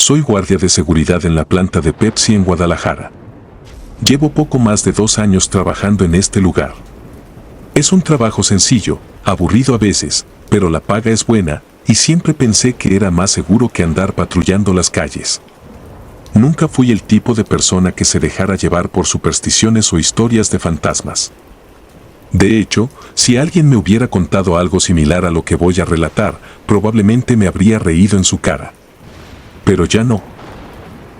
Soy guardia de seguridad en la planta de Pepsi en Guadalajara. Llevo poco más de 2 años trabajando en este lugar. Es un trabajo sencillo, aburrido a veces, pero la paga es buena, y siempre pensé que era más seguro que andar patrullando las calles. Nunca fui el tipo de persona que se dejara llevar por supersticiones o historias de fantasmas. De hecho, si alguien me hubiera contado algo similar a lo que voy a relatar, probablemente me habría reído en su cara. Pero ya no.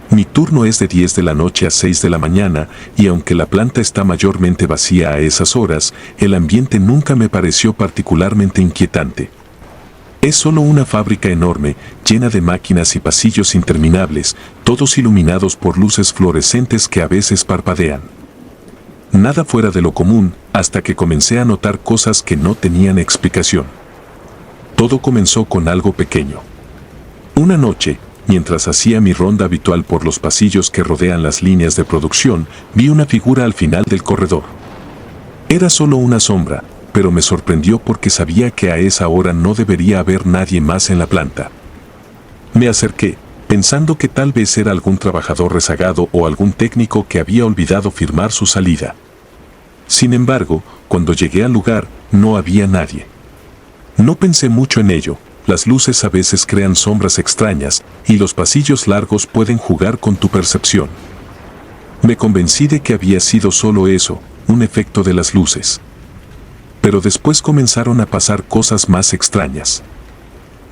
Mi turno es de 10 de la noche a 6 de la mañana, y aunque la planta está mayormente vacía a esas horas, el ambiente nunca me pareció particularmente inquietante. Es solo una fábrica enorme, llena de máquinas y pasillos interminables, todos iluminados por luces fluorescentes que a veces parpadean. Nada fuera de lo común, hasta que comencé a notar cosas que no tenían explicación. Todo comenzó con algo pequeño. Una noche, mientras hacía mi ronda habitual por los pasillos que rodean las líneas de producción, vi una figura al final del corredor. Era solo una sombra, pero me sorprendió porque sabía que a esa hora no debería haber nadie más en la planta. Me acerqué, pensando que tal vez era algún trabajador rezagado o algún técnico que había olvidado firmar su salida. Sin embargo, cuando llegué al lugar, no había nadie. No pensé mucho en ello. Las luces a veces crean sombras extrañas, y los pasillos largos pueden jugar con tu percepción. Me convencí de que había sido solo eso, un efecto de las luces. Pero después comenzaron a pasar cosas más extrañas.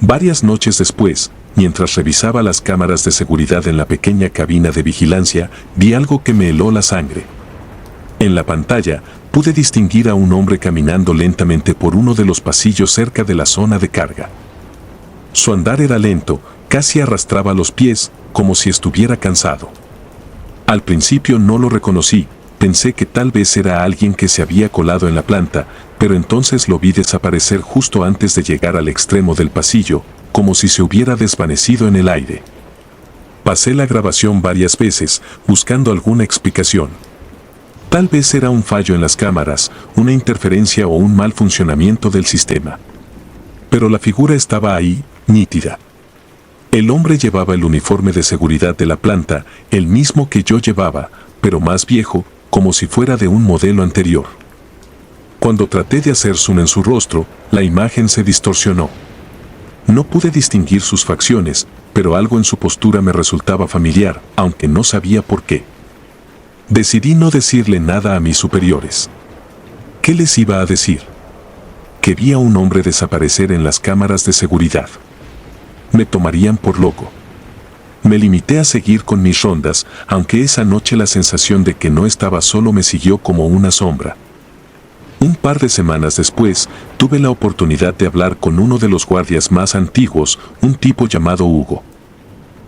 Varias noches después, mientras revisaba las cámaras de seguridad en la pequeña cabina de vigilancia, vi algo que me heló la sangre. En la pantalla, pude distinguir a un hombre caminando lentamente por uno de los pasillos cerca de la zona de carga. Su andar era lento, casi arrastraba los pies, como si estuviera cansado. Al principio no lo reconocí, pensé que tal vez era alguien que se había colado en la planta, pero entonces lo vi desaparecer justo antes de llegar al extremo del pasillo, como si se hubiera desvanecido en el aire. Pasé la grabación varias veces, buscando alguna explicación. Tal vez era un fallo en las cámaras, una interferencia o un mal funcionamiento del sistema. Pero la figura estaba ahí, nítida. El hombre llevaba el uniforme de seguridad de la planta, el mismo que yo llevaba, pero más viejo, como si fuera de un modelo anterior. Cuando traté de hacer zoom en su rostro, la imagen se distorsionó. No pude distinguir sus facciones, pero algo en su postura me resultaba familiar, aunque no sabía por qué. Decidí no decirle nada a mis superiores. ¿Qué les iba a decir? Que vi a un hombre desaparecer en las cámaras de seguridad. Me tomarían por loco. Me limité a seguir con mis rondas, aunque esa noche la sensación de que no estaba solo me siguió como una sombra. Un par de semanas después, tuve la oportunidad de hablar con uno de los guardias más antiguos, un tipo llamado Hugo.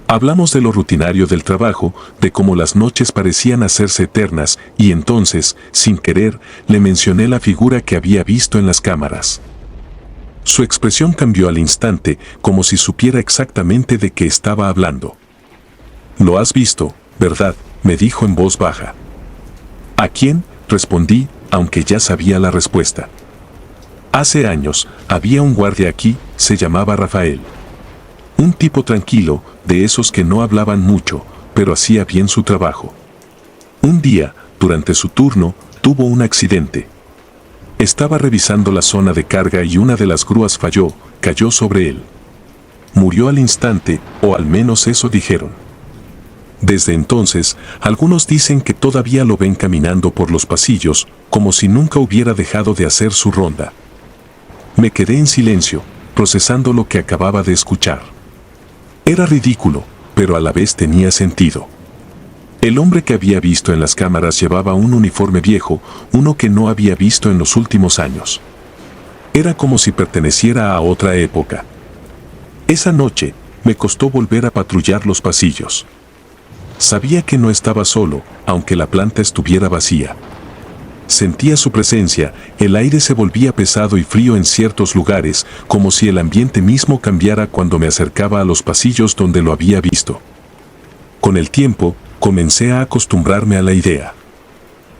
Hablamos de lo rutinario del trabajo, de cómo las noches parecían hacerse eternas, y entonces, sin querer, le mencioné la figura que había visto en las cámaras. Su expresión cambió al instante, como si supiera exactamente de qué estaba hablando. «Lo has visto, ¿verdad?», me dijo en voz baja. «¿A quién?», respondí, aunque ya sabía la respuesta. Hace años, había un guardia aquí, se llamaba Rafael. Un tipo tranquilo, de esos que no hablaban mucho, pero hacía bien su trabajo. Un día, durante su turno, tuvo un accidente. Estaba revisando la zona de carga y una de las grúas falló, cayó sobre él. Murió al instante, o al menos eso dijeron. Desde entonces, algunos dicen que todavía lo ven caminando por los pasillos, como si nunca hubiera dejado de hacer su ronda. Me quedé en silencio, procesando lo que acababa de escuchar. Era ridículo, pero a la vez tenía sentido. El hombre que había visto en las cámaras llevaba un uniforme viejo, uno que no había visto en los últimos años. Era como si perteneciera a otra época. Esa noche, me costó volver a patrullar los pasillos. Sabía que no estaba solo, aunque la planta estuviera vacía. Sentía su presencia, el aire se volvía pesado y frío en ciertos lugares, como si el ambiente mismo cambiara cuando me acercaba a los pasillos donde lo había visto. Con el tiempo, comencé a acostumbrarme a la idea.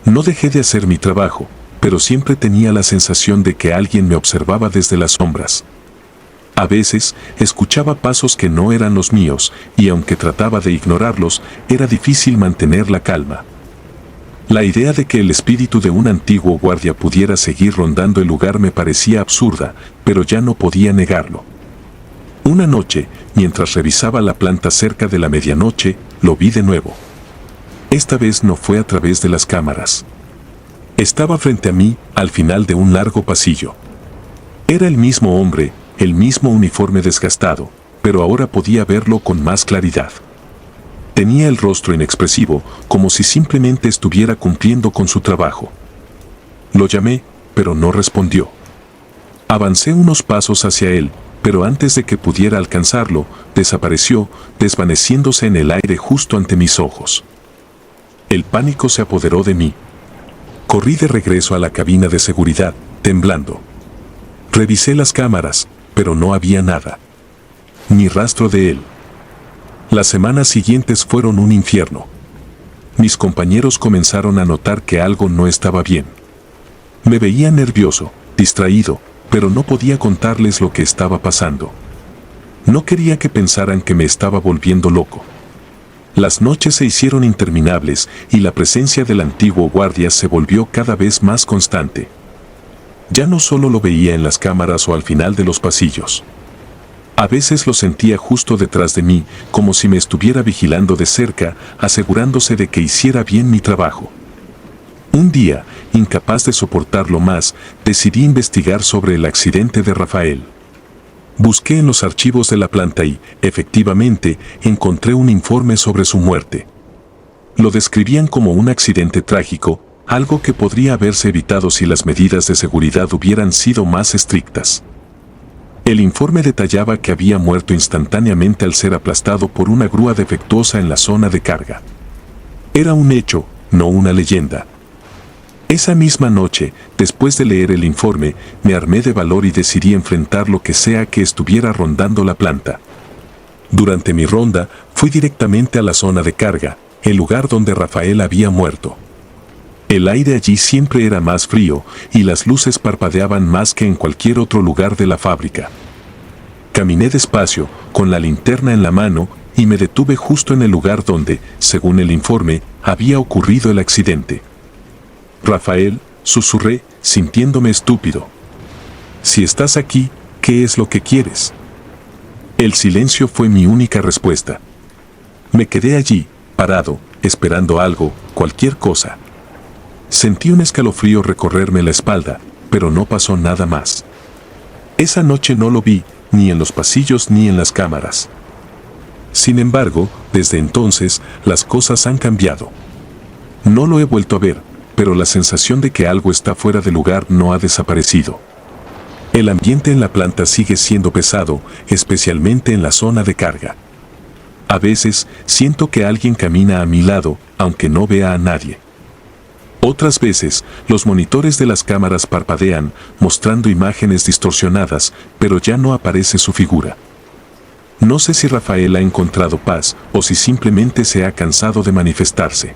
No dejé de hacer mi trabajo, pero siempre tenía la sensación de que alguien me observaba desde las sombras. A veces, escuchaba pasos que no eran los míos, y aunque trataba de ignorarlos, era difícil mantener la calma. La idea de que el espíritu de un antiguo guardia pudiera seguir rondando el lugar me parecía absurda, pero ya no podía negarlo. Una noche, mientras revisaba la planta cerca de la medianoche, lo vi de nuevo. Esta vez no fue a través de las cámaras. Estaba frente a mí, al final de un largo pasillo. Era el mismo hombre, el mismo uniforme desgastado, pero ahora podía verlo con más claridad. Tenía el rostro inexpresivo, como si simplemente estuviera cumpliendo con su trabajo. Lo llamé, pero no respondió. Avancé unos pasos hacia él, pero antes de que pudiera alcanzarlo, desapareció, desvaneciéndose en el aire justo ante mis ojos. El pánico se apoderó de mí. Corrí de regreso a la cabina de seguridad, temblando. Revisé las cámaras, pero no había nada. Ni rastro de él. Las semanas siguientes fueron un infierno. Mis compañeros comenzaron a notar que algo no estaba bien. Me veía nervioso, distraído, pero no podía contarles lo que estaba pasando. No quería que pensaran que me estaba volviendo loco. Las noches se hicieron interminables y la presencia del antiguo guardia se volvió cada vez más constante. Ya no solo lo veía en las cámaras o al final de los pasillos. A veces lo sentía justo detrás de mí, como si me estuviera vigilando de cerca, asegurándose de que hiciera bien mi trabajo. Un día, incapaz de soportarlo más, decidí investigar sobre el accidente de Rafael. Busqué en los archivos de la planta y, efectivamente, encontré un informe sobre su muerte. Lo describían como un accidente trágico, algo que podría haberse evitado si las medidas de seguridad hubieran sido más estrictas. El informe detallaba que había muerto instantáneamente al ser aplastado por una grúa defectuosa en la zona de carga. Era un hecho, no una leyenda. Esa misma noche, después de leer el informe, me armé de valor y decidí enfrentar lo que sea que estuviera rondando la planta. Durante mi ronda, fui directamente a la zona de carga, el lugar donde Rafael había muerto. El aire allí siempre era más frío y las luces parpadeaban más que en cualquier otro lugar de la fábrica. Caminé despacio, con la linterna en la mano, y me detuve justo en el lugar donde, según el informe, había ocurrido el accidente. Rafael, susurré, sintiéndome estúpido. Si estás aquí, ¿qué es lo que quieres? El silencio fue mi única respuesta. Me quedé allí, parado, esperando algo, cualquier cosa. Sentí un escalofrío recorrerme la espalda, pero no pasó nada más. Esa noche no lo vi, ni en los pasillos ni en las cámaras. Sin embargo, desde entonces, las cosas han cambiado. No lo he vuelto a ver, pero la sensación de que algo está fuera de lugar no ha desaparecido. El ambiente en la planta sigue siendo pesado, especialmente en la zona de carga. A veces, siento que alguien camina a mi lado, aunque no vea a nadie. Otras veces, los monitores de las cámaras parpadean, mostrando imágenes distorsionadas, pero ya no aparece su figura. No sé si Rafael ha encontrado paz o si simplemente se ha cansado de manifestarse.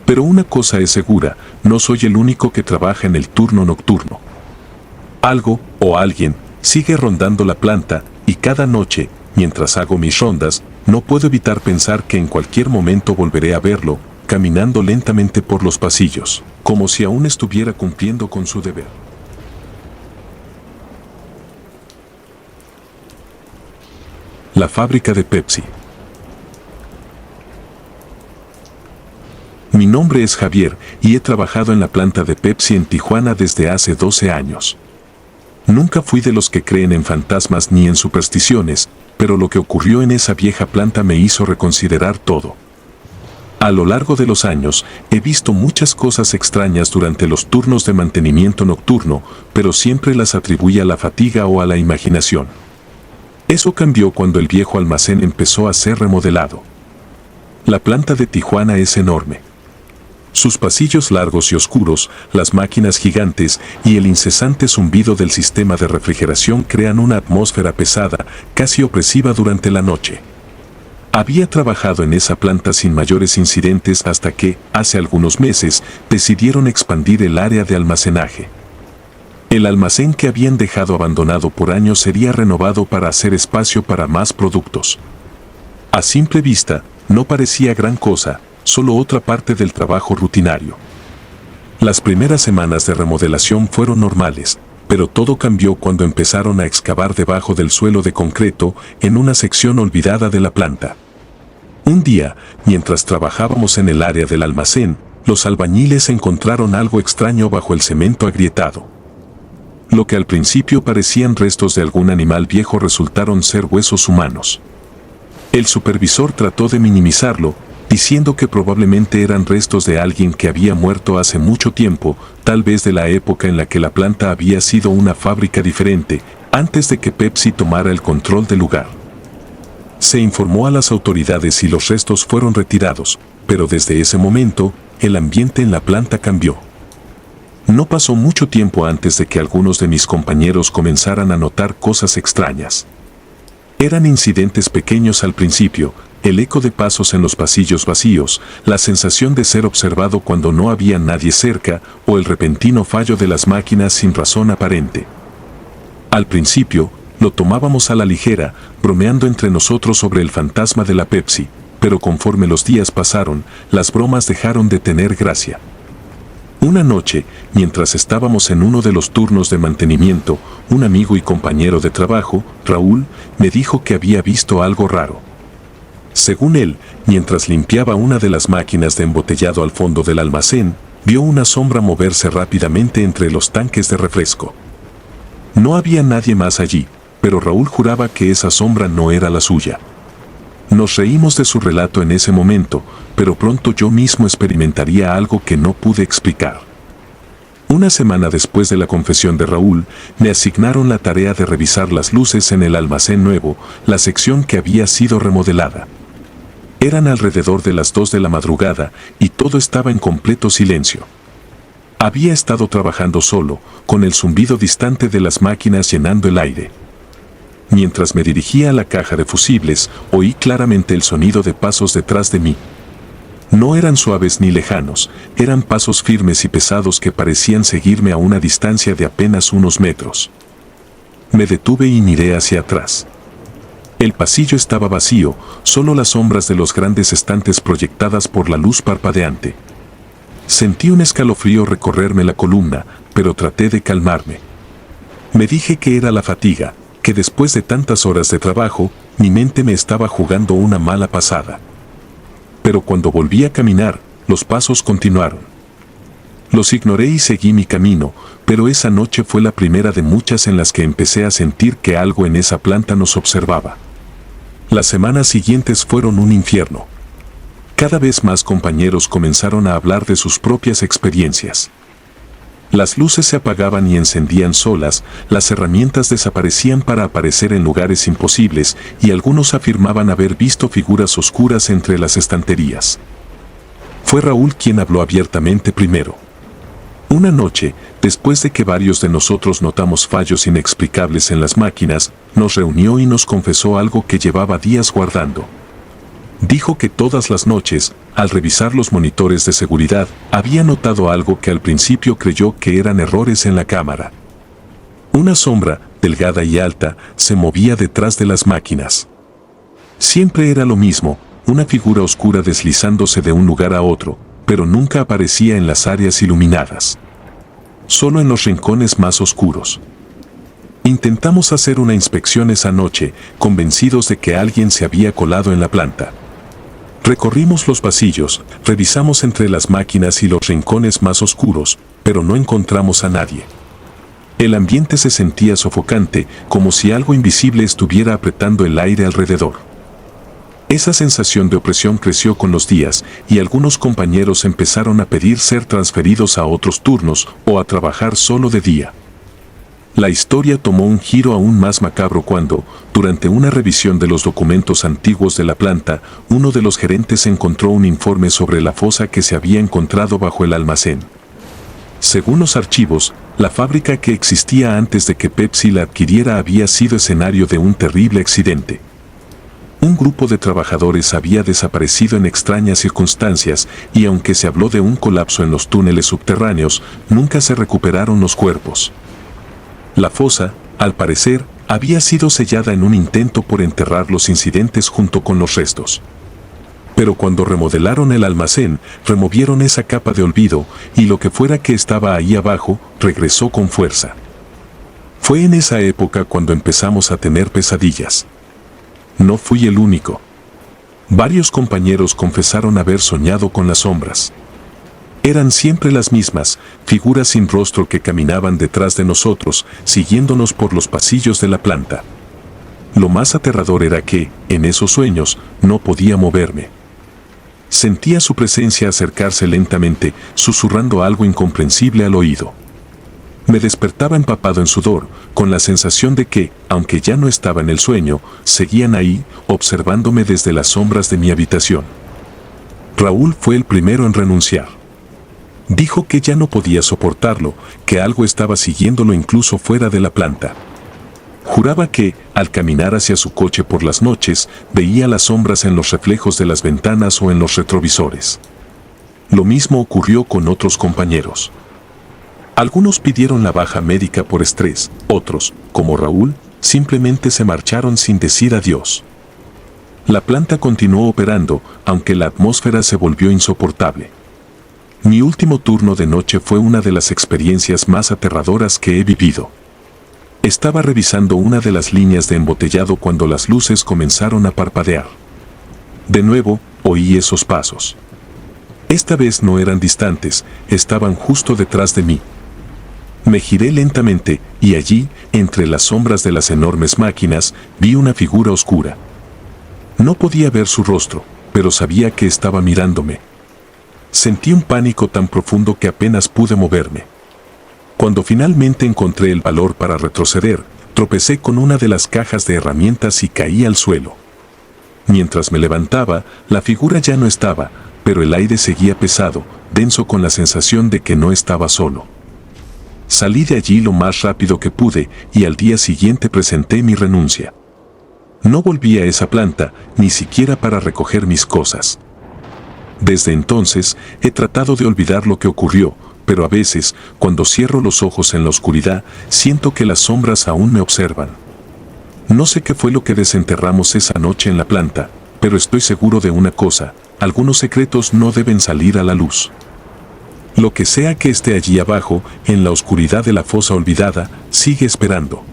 Pero una cosa es segura, no soy el único que trabaja en el turno nocturno. Algo, o alguien, sigue rondando la planta, y cada noche, mientras hago mis rondas, no puedo evitar pensar que en cualquier momento volveré a verlo, caminando lentamente por los pasillos, como si aún estuviera cumpliendo con su deber. La fábrica de Pepsi. Mi nombre es Javier y he trabajado en la planta de Pepsi en Tijuana desde hace 12 años. Nunca fui de los que creen en fantasmas ni en supersticiones, pero lo que ocurrió en esa vieja planta me hizo reconsiderar todo. A lo largo de los años, he visto muchas cosas extrañas durante los turnos de mantenimiento nocturno, pero siempre las atribuí a la fatiga o a la imaginación. Eso cambió cuando el viejo almacén empezó a ser remodelado. La planta de Tijuana es enorme. Sus pasillos largos y oscuros, las máquinas gigantes y el incesante zumbido del sistema de refrigeración crean una atmósfera pesada, casi opresiva durante la noche. Había trabajado en esa planta sin mayores incidentes hasta que, hace algunos meses, decidieron expandir el área de almacenaje. El almacén que habían dejado abandonado por años sería renovado para hacer espacio para más productos. A simple vista, no parecía gran cosa, solo otra parte del trabajo rutinario. Las primeras semanas de remodelación fueron normales, pero todo cambió cuando empezaron a excavar debajo del suelo de concreto en una sección olvidada de la planta. Un día, mientras trabajábamos en el área del almacén, los albañiles encontraron algo extraño bajo el cemento agrietado. Lo que al principio parecían restos de algún animal viejo resultaron ser huesos humanos. El supervisor trató de minimizarlo, diciendo que probablemente eran restos de alguien que había muerto hace mucho tiempo, tal vez de la época en la que la planta había sido una fábrica diferente, antes de que Pepsi tomara el control del lugar. Se informó a las autoridades y los restos fueron retirados, pero desde ese momento, el ambiente en la planta cambió. No pasó mucho tiempo antes de que algunos de mis compañeros comenzaran a notar cosas extrañas. Eran incidentes pequeños al principio, el eco de pasos en los pasillos vacíos, la sensación de ser observado cuando no había nadie cerca o el repentino fallo de las máquinas sin razón aparente. Al principio, lo tomábamos a la ligera, bromeando entre nosotros sobre el fantasma de la Pepsi, pero conforme los días pasaron, las bromas dejaron de tener gracia. Una noche, mientras estábamos en uno de los turnos de mantenimiento, un amigo y compañero de trabajo, Raúl, me dijo que había visto algo raro. Según él, mientras limpiaba una de las máquinas de embotellado al fondo del almacén, vio una sombra moverse rápidamente entre los tanques de refresco. No había nadie más allí, pero Raúl juraba que esa sombra no era la suya. Nos reímos de su relato en ese momento, pero pronto yo mismo experimentaría algo que no pude explicar. Una semana después de la confesión de Raúl, me asignaron la tarea de revisar las luces en el almacén nuevo, la sección que había sido remodelada. Eran alrededor de las 2 de la madrugada y todo estaba en completo silencio. Había estado trabajando solo, con el zumbido distante de las máquinas llenando el aire. Mientras me dirigía a la caja de fusibles, oí claramente el sonido de pasos detrás de mí. No eran suaves ni lejanos, eran pasos firmes y pesados que parecían seguirme a una distancia de apenas unos metros. Me detuve y miré hacia atrás. El pasillo estaba vacío, solo las sombras de los grandes estantes proyectadas por la luz parpadeante. Sentí un escalofrío recorrerme la columna, pero traté de calmarme. Me dije que era la fatiga, que después de tantas horas de trabajo, mi mente me estaba jugando una mala pasada. Pero cuando volví a caminar, los pasos continuaron. Los ignoré y seguí mi camino, pero esa noche fue la primera de muchas en las que empecé a sentir que algo en esa planta nos observaba. Las semanas siguientes fueron un infierno. Cada vez más compañeros comenzaron a hablar de sus propias experiencias. Las luces se apagaban y encendían solas, las herramientas desaparecían para aparecer en lugares imposibles y algunos afirmaban haber visto figuras oscuras entre las estanterías. Fue Raúl quien habló abiertamente primero. Una noche, después de que varios de nosotros notamos fallos inexplicables en las máquinas, nos reunió y nos confesó algo que llevaba días guardando. Dijo que todas las noches, al revisar los monitores de seguridad, había notado algo que al principio creyó que eran errores en la cámara. Una sombra, delgada y alta, se movía detrás de las máquinas. Siempre era lo mismo, una figura oscura deslizándose de un lugar a otro, pero nunca aparecía en las áreas iluminadas. Solo en los rincones más oscuros. Intentamos hacer una inspección esa noche, convencidos de que alguien se había colado en la planta. Recorrimos los pasillos, revisamos entre las máquinas y los rincones más oscuros, pero no encontramos a nadie. El ambiente se sentía sofocante, como si algo invisible estuviera apretando el aire alrededor. Esa sensación de opresión creció con los días, y algunos compañeros empezaron a pedir ser transferidos a otros turnos o a trabajar solo de día. La historia tomó un giro aún más macabro cuando, durante una revisión de los documentos antiguos de la planta, uno de los gerentes encontró un informe sobre la fosa que se había encontrado bajo el almacén. Según los archivos, la fábrica que existía antes de que Pepsi la adquiriera había sido escenario de un terrible accidente. Un grupo de trabajadores había desaparecido en extrañas circunstancias y aunque se habló de un colapso en los túneles subterráneos, nunca se recuperaron los cuerpos. La fosa, al parecer, había sido sellada en un intento por enterrar los incidentes junto con los restos. Pero cuando remodelaron el almacén, removieron esa capa de olvido y lo que fuera que estaba ahí abajo, regresó con fuerza. Fue en esa época cuando empezamos a tener pesadillas. No fui el único. Varios compañeros confesaron haber soñado con las sombras. Eran siempre las mismas, figuras sin rostro que caminaban detrás de nosotros, siguiéndonos por los pasillos de la planta. Lo más aterrador era que, en esos sueños, no podía moverme. Sentía su presencia acercarse lentamente, susurrando algo incomprensible al oído. Me despertaba empapado en sudor, con la sensación de que, aunque ya no estaba en el sueño, seguían ahí, observándome desde las sombras de mi habitación. Raúl fue el primero en renunciar. Dijo que ya no podía soportarlo, que algo estaba siguiéndolo incluso fuera de la planta. Juraba que, al caminar hacia su coche por las noches, veía las sombras en los reflejos de las ventanas o en los retrovisores. Lo mismo ocurrió con otros compañeros. Algunos pidieron la baja médica por estrés, otros, como Raúl, simplemente se marcharon sin decir adiós. La planta continuó operando, aunque la atmósfera se volvió insoportable. Mi último turno de noche fue una de las experiencias más aterradoras que he vivido. Estaba revisando una de las líneas de embotellado cuando las luces comenzaron a parpadear. De nuevo, oí esos pasos. Esta vez no eran distantes, estaban justo detrás de mí. Me giré lentamente y allí, entre las sombras de las enormes máquinas, vi una figura oscura. No podía ver su rostro, pero sabía que estaba mirándome. Sentí un pánico tan profundo que apenas pude moverme. Cuando finalmente encontré el valor para retroceder, tropecé con una de las cajas de herramientas y caí al suelo. Mientras me levantaba, la figura ya no estaba, pero el aire seguía pesado, denso con la sensación de que no estaba solo. Salí de allí lo más rápido que pude y al día siguiente presenté mi renuncia. No volví a esa planta, ni siquiera para recoger mis cosas. Desde entonces, he tratado de olvidar lo que ocurrió, pero a veces, cuando cierro los ojos en la oscuridad, siento que las sombras aún me observan. No sé qué fue lo que desenterramos esa noche en la planta, pero estoy seguro de una cosa, algunos secretos no deben salir a la luz. Lo que sea que esté allí abajo, en la oscuridad de la fosa olvidada, sigue esperando.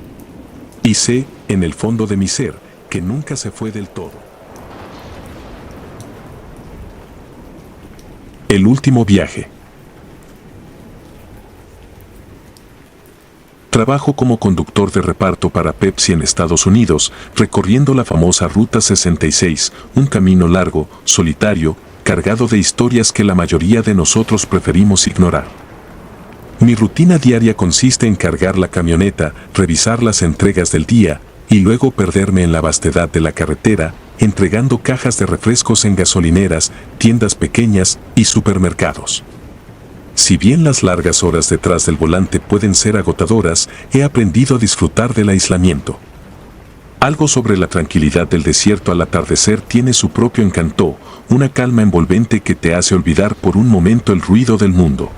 Y sé, en el fondo de mi ser, que nunca se fue del todo. El último viaje. Trabajo como conductor de reparto para Pepsi en Estados Unidos, recorriendo la famosa Ruta 66, un camino largo, solitario, cargado de historias que la mayoría de nosotros preferimos ignorar. Mi rutina diaria consiste en cargar la camioneta, revisar las entregas del día, y luego perderme en la vastedad de la carretera, entregando cajas de refrescos en gasolineras, tiendas pequeñas y supermercados. Si bien las largas horas detrás del volante pueden ser agotadoras, he aprendido a disfrutar del aislamiento. Algo sobre la tranquilidad del desierto al atardecer tiene su propio encanto, una calma envolvente que te hace olvidar por un momento el ruido del mundo.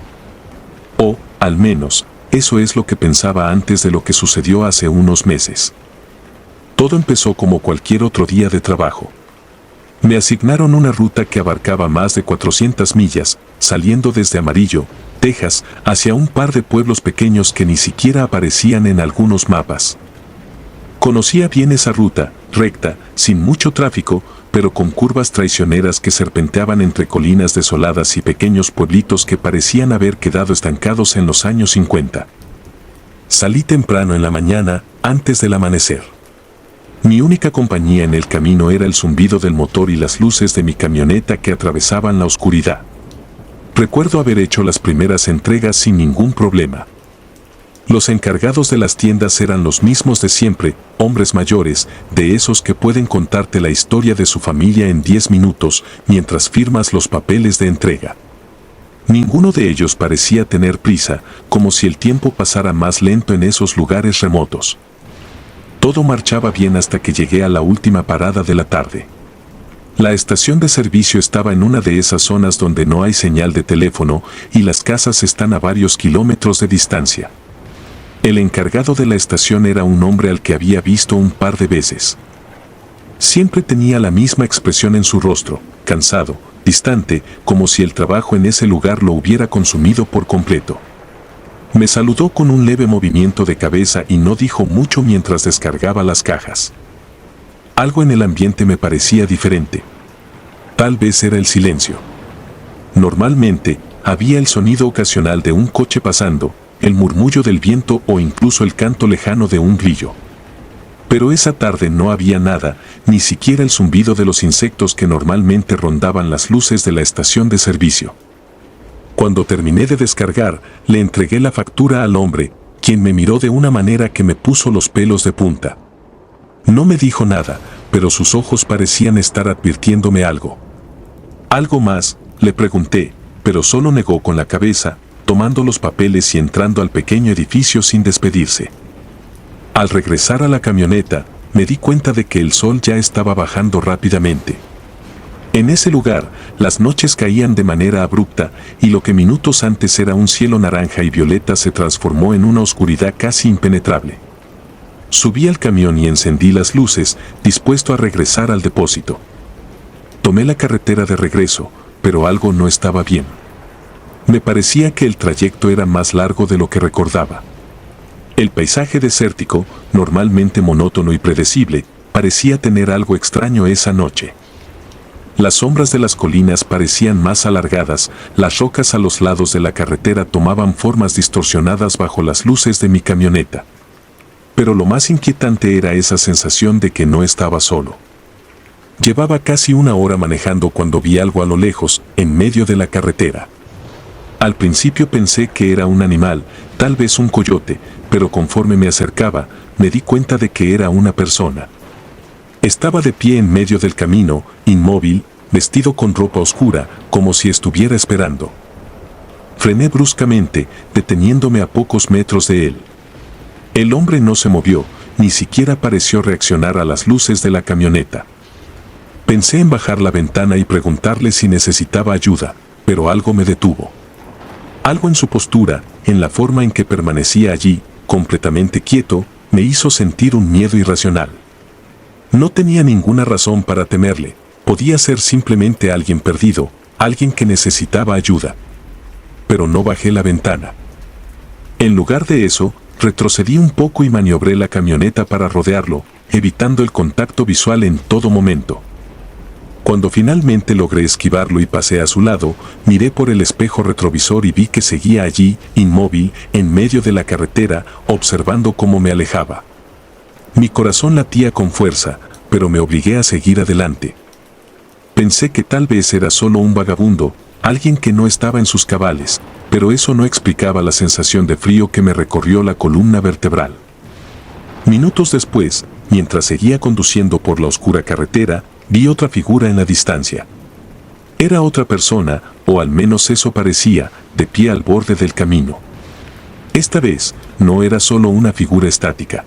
O, al menos, eso es lo que pensaba antes de lo que sucedió hace unos meses. Todo empezó como cualquier otro día de trabajo. Me asignaron una ruta que abarcaba más de 400 millas, saliendo desde Amarillo, Texas, hacia un par de pueblos pequeños que ni siquiera aparecían en algunos mapas. Conocía bien esa ruta, recta, sin mucho tráfico, pero con curvas traicioneras que serpenteaban entre colinas desoladas y pequeños pueblitos que parecían haber quedado estancados en los años 50. Salí temprano en la mañana, antes del amanecer. Mi única compañía en el camino era el zumbido del motor y las luces de mi camioneta que atravesaban la oscuridad. Recuerdo haber hecho las primeras entregas sin ningún problema. Los encargados de las tiendas eran los mismos de siempre, hombres mayores, de esos que pueden contarte la historia de su familia en 10 minutos mientras firmas los papeles de entrega. Ninguno de ellos parecía tener prisa, como si el tiempo pasara más lento en esos lugares remotos. Todo marchaba bien hasta que llegué a la última parada de la tarde. La estación de servicio estaba en una de esas zonas donde no hay señal de teléfono y las casas están a varios kilómetros de distancia. El encargado de la estación era un hombre al que había visto un par de veces. Siempre tenía la misma expresión en su rostro, cansado, distante, como si el trabajo en ese lugar lo hubiera consumido por completo. Me saludó con un leve movimiento de cabeza y no dijo mucho mientras descargaba las cajas. Algo en el ambiente me parecía diferente. Tal vez era el silencio. Normalmente, había el sonido ocasional de un coche pasando, el murmullo del viento o incluso el canto lejano de un grillo. Pero esa tarde no había nada, ni siquiera el zumbido de los insectos que normalmente rondaban las luces de la estación de servicio. Cuando terminé de descargar, le entregué la factura al hombre, quien me miró de una manera que me puso los pelos de punta. No me dijo nada, pero sus ojos parecían estar advirtiéndome algo. ¿Algo más?, le pregunté, pero solo negó con la cabeza, tomando los papeles y entrando al pequeño edificio sin despedirse. Al regresar a la camioneta, me di cuenta de que el sol ya estaba bajando rápidamente. En ese lugar, las noches caían de manera abrupta y lo que minutos antes era un cielo naranja y violeta se transformó en una oscuridad casi impenetrable. Subí al camión y encendí las luces, dispuesto a regresar al depósito. Tomé la carretera de regreso, pero algo no estaba bien. Me parecía que el trayecto era más largo de lo que recordaba. El paisaje desértico, normalmente monótono y predecible, parecía tener algo extraño esa noche. Las sombras de las colinas parecían más alargadas, las rocas a los lados de la carretera tomaban formas distorsionadas bajo las luces de mi camioneta. Pero lo más inquietante era esa sensación de que no estaba solo. Llevaba casi una hora manejando cuando vi algo a lo lejos, en medio de la carretera. Al principio pensé que era un animal, tal vez un coyote, pero conforme me acercaba, me di cuenta de que era una persona. Estaba de pie en medio del camino, inmóvil, vestido con ropa oscura, como si estuviera esperando. Frené bruscamente, deteniéndome a pocos metros de él. El hombre no se movió, ni siquiera pareció reaccionar a las luces de la camioneta. Pensé en bajar la ventana y preguntarle si necesitaba ayuda, pero algo me detuvo. Algo en su postura, en la forma en que permanecía allí, completamente quieto, me hizo sentir un miedo irracional. No tenía ninguna razón para temerle, podía ser simplemente alguien perdido, alguien que necesitaba ayuda. Pero no bajé la ventana. En lugar de eso, retrocedí un poco y maniobré la camioneta para rodearlo, evitando el contacto visual en todo momento. Cuando finalmente logré esquivarlo y pasé a su lado, miré por el espejo retrovisor y vi que seguía allí, inmóvil, en medio de la carretera, observando cómo me alejaba. Mi corazón latía con fuerza, pero me obligué a seguir adelante. Pensé que tal vez era solo un vagabundo, alguien que no estaba en sus cabales, pero eso no explicaba la sensación de frío que me recorrió la columna vertebral. Minutos después, mientras seguía conduciendo por la oscura carretera, vi otra figura en la distancia. Era otra persona, o al menos eso parecía, de pie al borde del camino. Esta vez, no era solo una figura estática.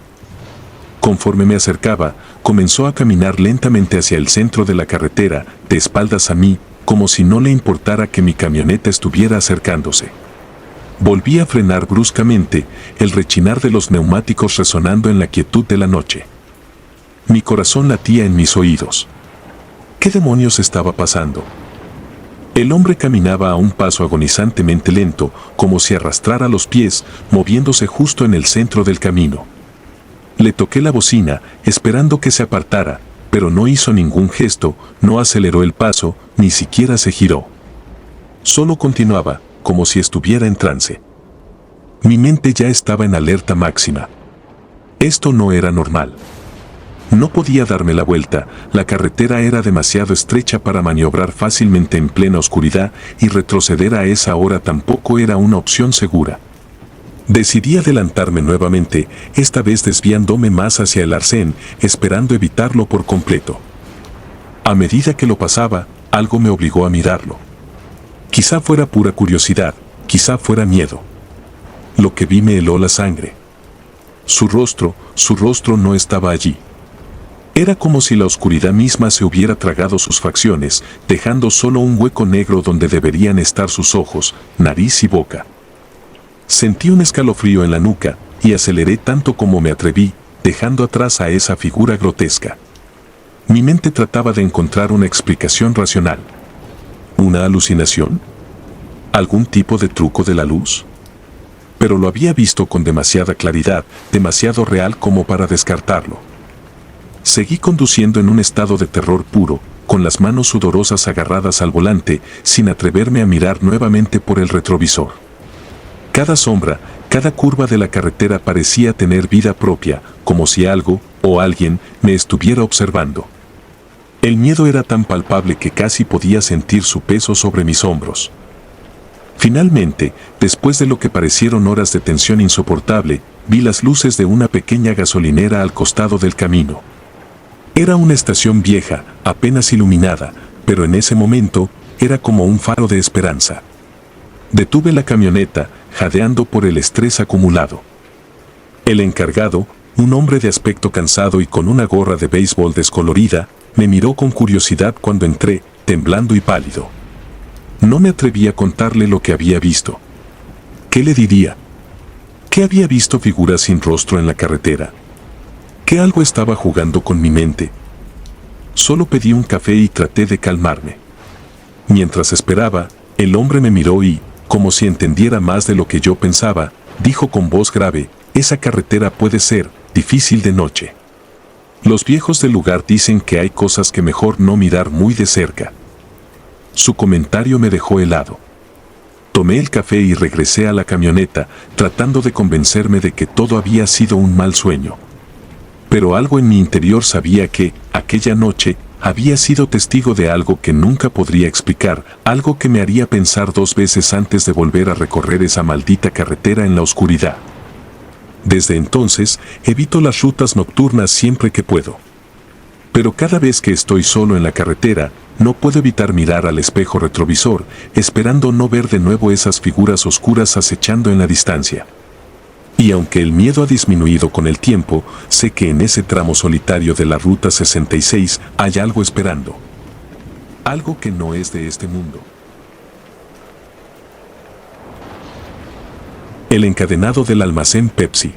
Conforme me acercaba, comenzó a caminar lentamente hacia el centro de la carretera, de espaldas a mí, como si no le importara que mi camioneta estuviera acercándose. Volví a frenar bruscamente, el rechinar de los neumáticos resonando en la quietud de la noche. Mi corazón latía en mis oídos. ¿Qué demonios estaba pasando? El hombre caminaba a un paso agonizantemente lento, como si arrastrara los pies, moviéndose justo en el centro del camino. Le toqué la bocina, esperando que se apartara, pero no hizo ningún gesto, no aceleró el paso, ni siquiera se giró. Solo continuaba, como si estuviera en trance. Mi mente ya estaba en alerta máxima. Esto no era normal. No podía darme la vuelta, la carretera era demasiado estrecha para maniobrar fácilmente en plena oscuridad y retroceder a esa hora tampoco era una opción segura. Decidí adelantarme nuevamente, esta vez desviándome más hacia el arcén, esperando evitarlo por completo. A medida que lo pasaba, algo me obligó a mirarlo. Quizá fuera pura curiosidad, quizá fuera miedo. Lo que vi me heló la sangre. Su rostro no estaba allí. Era como si la oscuridad misma se hubiera tragado sus facciones, dejando solo un hueco negro donde deberían estar sus ojos, nariz y boca. Sentí un escalofrío en la nuca, y aceleré tanto como me atreví, dejando atrás a esa figura grotesca. Mi mente trataba de encontrar una explicación racional. ¿Una alucinación? ¿Algún tipo de truco de la luz? Pero lo había visto con demasiada claridad, demasiado real como para descartarlo. Seguí conduciendo en un estado de terror puro, con las manos sudorosas agarradas al volante, sin atreverme a mirar nuevamente por el retrovisor. Cada sombra, cada curva de la carretera parecía tener vida propia, como si algo, o alguien, me estuviera observando. El miedo era tan palpable que casi podía sentir su peso sobre mis hombros. Finalmente, después de lo que parecieron horas de tensión insoportable, vi las luces de una pequeña gasolinera al costado del camino. Era una estación vieja, apenas iluminada, pero en ese momento, era como un faro de esperanza. Detuve la camioneta, jadeando por el estrés acumulado. El encargado, un hombre de aspecto cansado y con una gorra de béisbol descolorida, me miró con curiosidad cuando entré, temblando y pálido. No me atreví a contarle lo que había visto. ¿Qué le diría? ¿Qué había visto figuras sin rostro en la carretera? ¿Qué algo estaba jugando con mi mente? Solo pedí un café y traté de calmarme. Mientras esperaba, el hombre me miró y, como si entendiera más de lo que yo pensaba, dijo con voz grave: esa carretera puede ser difícil de noche. Los viejos del lugar dicen que hay cosas que mejor no mirar muy de cerca. Su comentario me dejó helado. Tomé el café y regresé a la camioneta, tratando de convencerme de que todo había sido un mal sueño. Pero algo en mi interior sabía que, aquella noche, había sido testigo de algo que nunca podría explicar, algo que me haría pensar 2 veces antes de volver a recorrer esa maldita carretera en la oscuridad. Desde entonces, evito las rutas nocturnas siempre que puedo. Pero cada vez que estoy solo en la carretera, no puedo evitar mirar al espejo retrovisor, esperando no ver de nuevo esas figuras oscuras acechando en la distancia. Y aunque el miedo ha disminuido con el tiempo, sé que en ese tramo solitario de la Ruta 66 hay algo esperando. Algo que no es de este mundo. El encadenado del almacén Pepsi.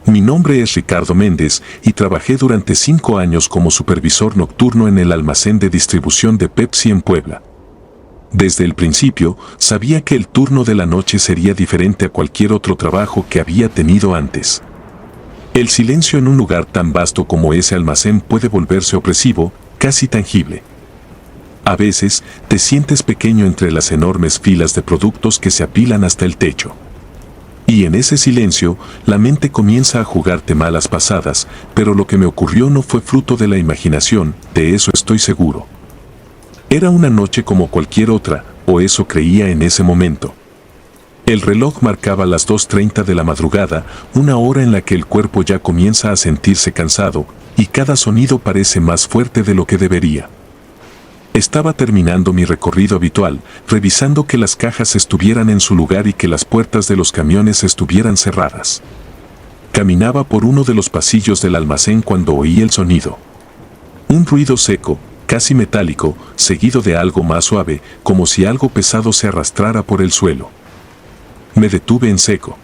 Mi nombre es Ricardo Méndez y trabajé durante 5 años como supervisor nocturno en el almacén de distribución de Pepsi en Puebla. Desde el principio, sabía que el turno de la noche sería diferente a cualquier otro trabajo que había tenido antes. El silencio en un lugar tan vasto como ese almacén puede volverse opresivo, casi tangible. A veces, te sientes pequeño entre las enormes filas de productos que se apilan hasta el techo. Y en ese silencio, la mente comienza a jugarte malas pasadas, pero lo que me ocurrió no fue fruto de la imaginación, de eso estoy seguro. Era una noche como cualquier otra, o eso creía en ese momento. El reloj marcaba las 2:30 de la madrugada, una hora en la que el cuerpo ya comienza a sentirse cansado, y cada sonido parece más fuerte de lo que debería. Estaba terminando mi recorrido habitual, revisando que las cajas estuvieran en su lugar y que las puertas de los camiones estuvieran cerradas. Caminaba por uno de los pasillos del almacén cuando oí el sonido. Un ruido seco, casi metálico, seguido de algo más suave, como si algo pesado se arrastrara por el suelo. Me detuve en seco.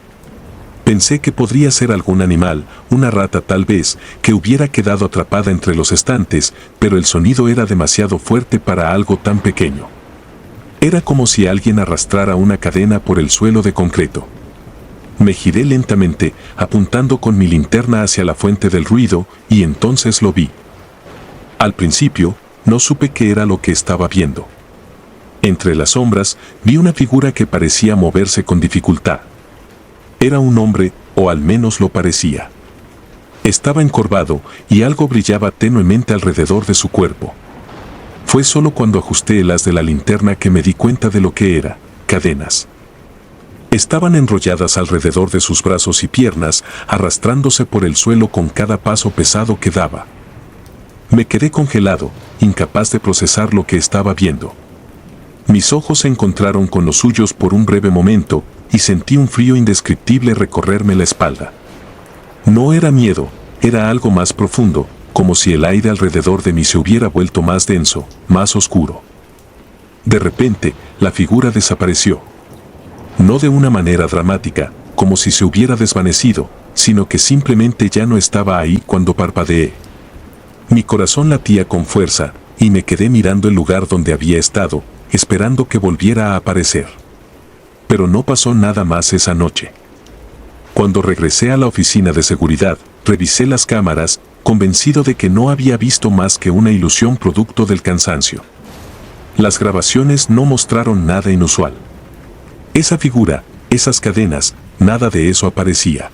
Pensé que podría ser algún animal, una rata tal vez, que hubiera quedado atrapada entre los estantes, pero el sonido era demasiado fuerte para algo tan pequeño. Era como si alguien arrastrara una cadena por el suelo de concreto. Me giré lentamente, apuntando con mi linterna hacia la fuente del ruido, y entonces lo vi. Al principio, no supe qué era lo que estaba viendo. Entre las sombras, vi una figura que parecía moverse con dificultad. Era un hombre, o al menos lo parecía. Estaba encorvado, y algo brillaba tenuemente alrededor de su cuerpo. Fue solo cuando ajusté el haz de la linterna que me di cuenta de lo que era: cadenas. Estaban enrolladas alrededor de sus brazos y piernas, arrastrándose por el suelo con cada paso pesado que daba. Me quedé congelado, incapaz de procesar lo que estaba viendo. Mis ojos se encontraron con los suyos por un breve momento, y sentí un frío indescriptible recorrerme la espalda. No era miedo, era algo más profundo, como si el aire alrededor de mí se hubiera vuelto más denso, más oscuro. De repente, la figura desapareció. No de una manera dramática, como si se hubiera desvanecido, sino que simplemente ya no estaba ahí cuando parpadeé. Mi corazón latía con fuerza, y me quedé mirando el lugar donde había estado, esperando que volviera a aparecer. Pero no pasó nada más esa noche. Cuando regresé a la oficina de seguridad, revisé las cámaras, convencido de que no había visto más que una ilusión producto del cansancio. Las grabaciones no mostraron nada inusual. Esa figura, esas cadenas, nada de eso aparecía.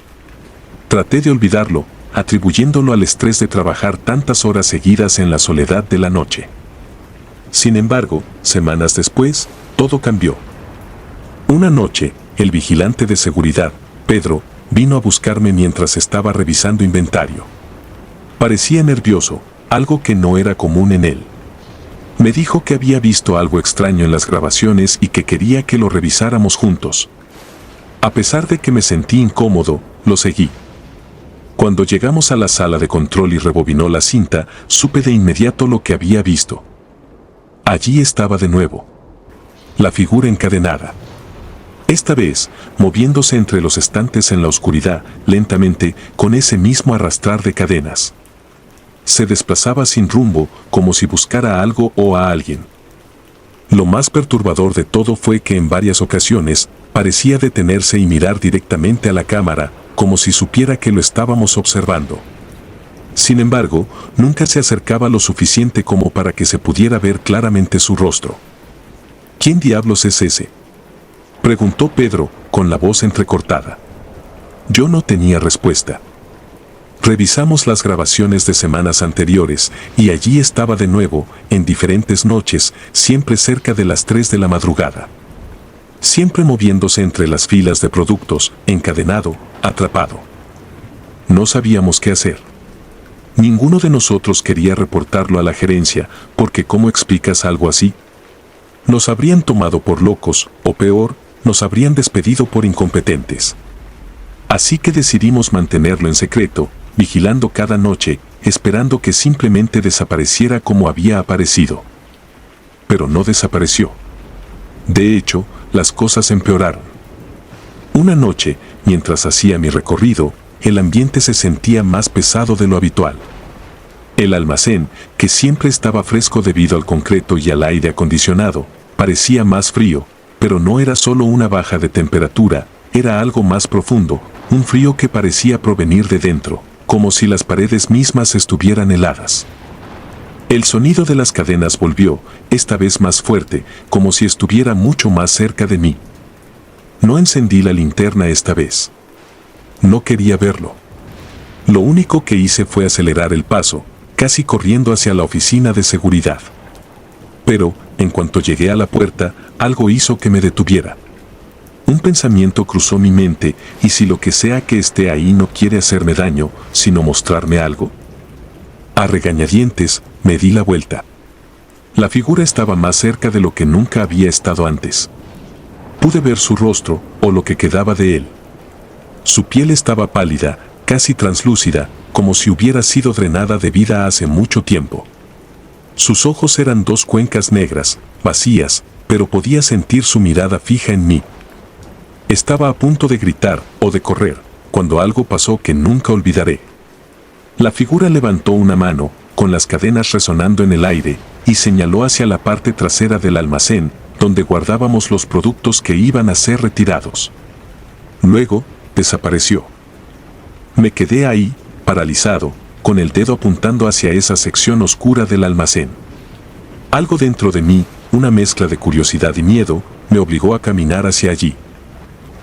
Traté de olvidarlo, atribuyéndolo al estrés de trabajar tantas horas seguidas en la soledad de la noche. Sin embargo, semanas después, todo cambió. Una noche, el vigilante de seguridad, Pedro, vino a buscarme mientras estaba revisando inventario. Parecía nervioso, algo que no era común en él. Me dijo que había visto algo extraño en las grabaciones y que quería que lo revisáramos juntos. A pesar de que me sentí incómodo, lo seguí. Cuando llegamos a la sala de control y rebobinó la cinta, supe de inmediato lo que había visto. Allí estaba de nuevo. La figura encadenada. Esta vez, moviéndose entre los estantes en la oscuridad, lentamente, con ese mismo arrastrar de cadenas. Se desplazaba sin rumbo, como si buscara algo o a alguien. Lo más perturbador de todo fue que en varias ocasiones, parecía detenerse y mirar directamente a la cámara, como si supiera que lo estábamos observando. Sin embargo, nunca se acercaba lo suficiente como para que se pudiera ver claramente su rostro. ¿Quién diablos es ese?, preguntó Pedro, con la voz entrecortada. Yo no tenía respuesta. Revisamos las grabaciones de semanas anteriores, y allí estaba de nuevo, en diferentes noches, siempre cerca de las 3 de la madrugada. Siempre moviéndose entre las filas de productos, encadenado, atrapado. No sabíamos qué hacer. Ninguno de nosotros quería reportarlo a la gerencia, porque ¿cómo explicas algo así? Nos habrían tomado por locos, o peor, nos habrían despedido por incompetentes. Así que decidimos mantenerlo en secreto, vigilando cada noche, esperando que simplemente desapareciera como había aparecido. Pero no desapareció. De hecho, las cosas empeoraron. Una noche, mientras hacía mi recorrido, el ambiente se sentía más pesado de lo habitual. El almacén, que siempre estaba fresco debido al concreto y al aire acondicionado, parecía más frío, pero no era solo una baja de temperatura, era algo más profundo, un frío que parecía provenir de dentro, como si las paredes mismas estuvieran heladas. El sonido de las cadenas volvió, esta vez más fuerte, como si estuviera mucho más cerca de mí. No encendí la linterna esta vez. No quería verlo. Lo único que hice fue acelerar el paso, casi corriendo hacia la oficina de seguridad. Pero, en cuanto llegué a la puerta, algo hizo que me detuviera. Un pensamiento cruzó mi mente, ¿y si lo que sea que esté ahí no quiere hacerme daño, sino mostrarme algo? A regañadientes, me di la vuelta. La figura estaba más cerca de lo que nunca había estado antes. Pude ver su rostro, o lo que quedaba de él. Su piel estaba pálida, casi translúcida, como si hubiera sido drenada de vida hace mucho tiempo. Sus ojos eran 2 cuencas negras, vacías, pero podía sentir su mirada fija en mí. Estaba a punto de gritar o de correr, cuando algo pasó que nunca olvidaré. La figura levantó una mano, con las cadenas resonando en el aire, y señaló hacia la parte trasera del almacén, donde guardábamos los productos que iban a ser retirados. Luego, desapareció. Me quedé ahí, paralizado, con el dedo apuntando hacia esa sección oscura del almacén. Algo dentro de mí, una mezcla de curiosidad y miedo, me obligó a caminar hacia allí.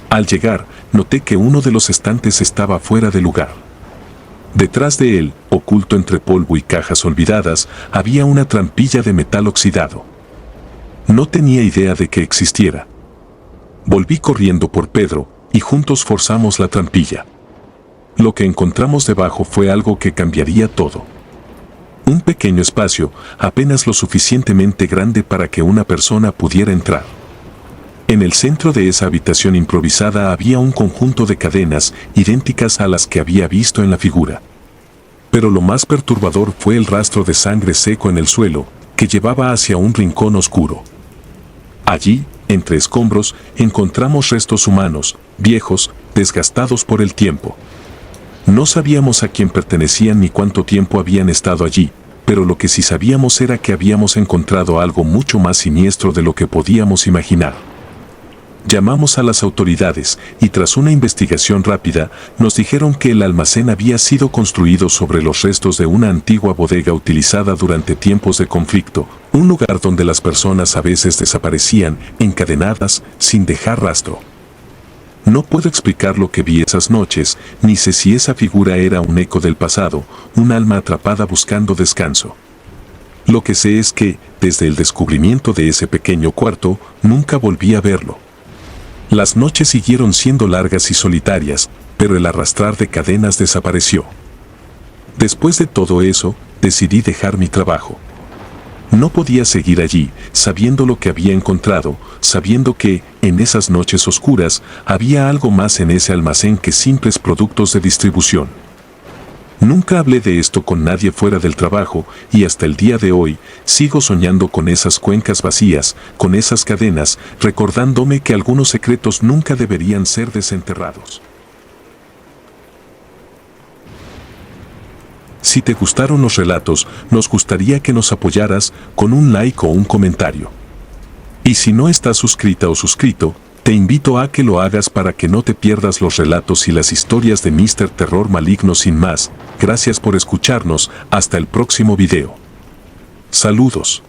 Al llegar, noté que uno de los estantes estaba fuera de lugar. Detrás de él, oculto entre polvo y cajas olvidadas, había una trampilla de metal oxidado. No tenía idea de que existiera. Volví corriendo por Pedro, y juntos forzamos la trampilla. Lo que encontramos debajo fue algo que cambiaría todo. Un pequeño espacio, apenas lo suficientemente grande para que una persona pudiera entrar. En el centro de esa habitación improvisada había un conjunto de cadenas idénticas a las que había visto en la figura. Pero lo más perturbador fue el rastro de sangre seco en el suelo, que llevaba hacia un rincón oscuro. Allí, entre escombros, encontramos restos humanos, viejos, desgastados por el tiempo. No sabíamos a quién pertenecían ni cuánto tiempo habían estado allí, pero lo que sí sabíamos era que habíamos encontrado algo mucho más siniestro de lo que podíamos imaginar. Llamamos a las autoridades y tras una investigación rápida nos dijeron que el almacén había sido construido sobre los restos de una antigua bodega utilizada durante tiempos de conflicto, un lugar donde las personas a veces desaparecían, encadenadas, sin dejar rastro. No puedo explicar lo que vi esas noches, ni sé si esa figura era un eco del pasado, un alma atrapada buscando descanso. Lo que sé es que, desde el descubrimiento de ese pequeño cuarto, nunca volví a verlo. Las noches siguieron siendo largas y solitarias, pero el arrastrar de cadenas desapareció. Después de todo eso, decidí dejar mi trabajo. No podía seguir allí, sabiendo lo que había encontrado, sabiendo que, en esas noches oscuras, había algo más en ese almacén que simples productos de distribución. Nunca hablé de esto con nadie fuera del trabajo y hasta el día de hoy sigo soñando con esas cuencas vacías, con esas cadenas, recordándome que algunos secretos nunca deberían ser desenterrados. Si te gustaron los relatos, nos gustaría que nos apoyaras con un like o un comentario. Y si no estás suscrita o suscrito, te invito a que lo hagas para que no te pierdas los relatos y las historias de Mr. Terror Maligno. Sin más, gracias por escucharnos, hasta el próximo video. Saludos.